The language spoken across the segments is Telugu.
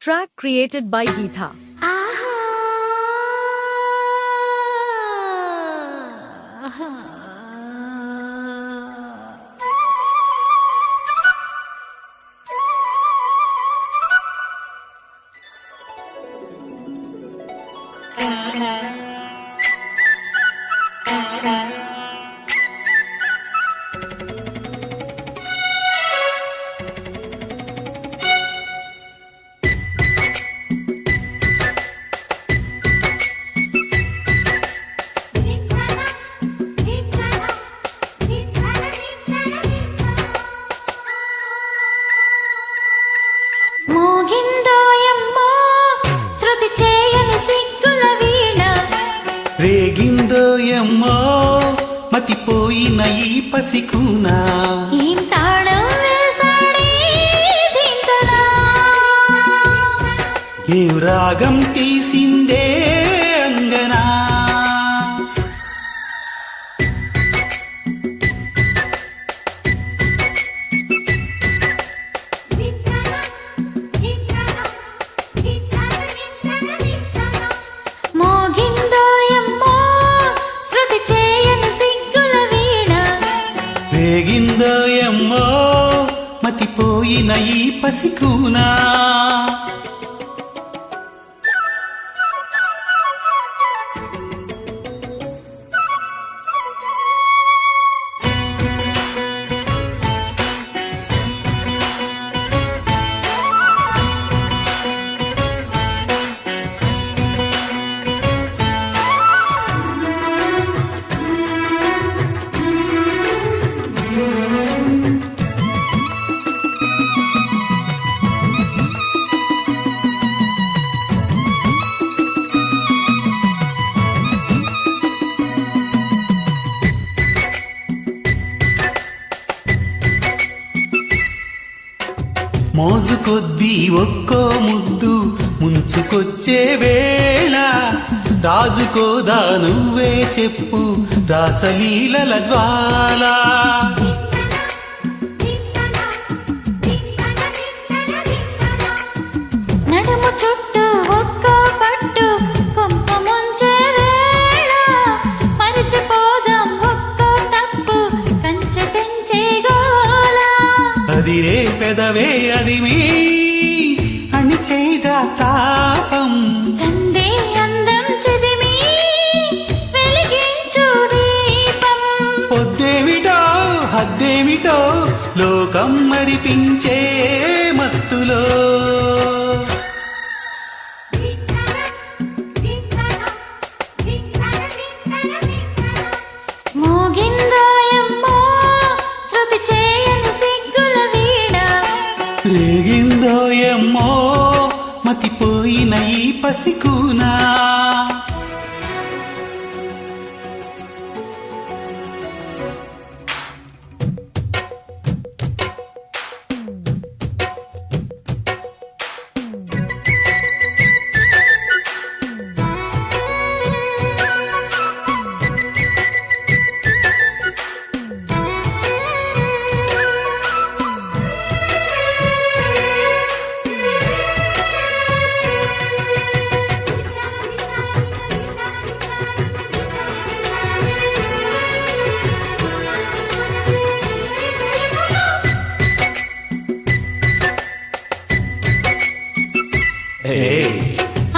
Track created by Geetha. రేగిందోయమ్మో మతిపోయిన ఈ పసికూనా ఏం తాళం వేసాడే దీంతలా ఏం రాగం తీసిందే అంగనా రేగిందోయమ్మో మతిపోయిన ఈ పసికూనా మోజు కొద్దీ ఒక్కో ముద్దు ముంచుకొచ్చే వేళ రాజుకోదా నువ్వే చెప్పు రాసలీలల జ్వాల నడుము చుట్టూ ఒక్కో పట్టు కొంప ముంచే వేళ మరిచిపోదాం ఒక్కో తప్పు కంచె పెంచే గోల అదిరే పెదవే అది మీ అని చేదా తాపం కందే అందం చెదిమి వెలిగించు దీపం పొద్దేమిటో హద్దేమిటో లోకం మరిపించే మత్తులో మోగిందోయమ్మో శృతి చేయని సిగ్గుల వీణ రేగిందోయమ్మో మతిపోయిన ఈ పసికూనా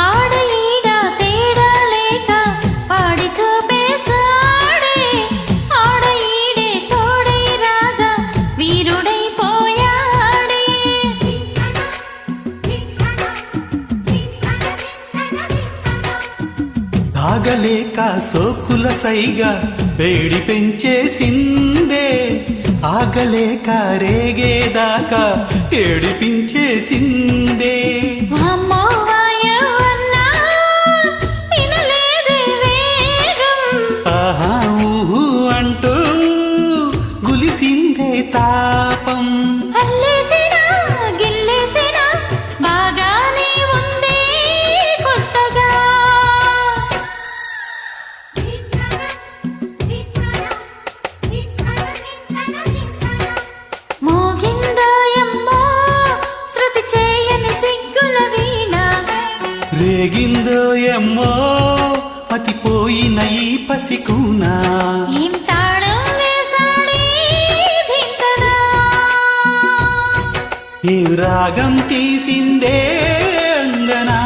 ఆడ ఈడ తేడా లేక పాడి చూపేసాడే ఆడ ఈడే తోడై రాగా వీరుడైపోయాడే ఆగలేక సోకుల సైగా వేడి పెంచేసిందే ఆగలేక రేగేదాకా ఏడిపించేసిందే అమ్మో వాయవన్నా వినలేదే వేగం ఆహా ఊహు అంటూ గులిసిందే తాపం అల్లేసినా గిల్లేసినా బాగానే ఉందే కొత్తగా మోగిందోయమ్మో శృతి చేయని సిగ్గుల రేగిందో ఎమ్మో మతిపోయిన ఈ పసికూనా ఏం తాళం వేసాడే ధింకనా ఏ రాగం తీసిందే అంగనా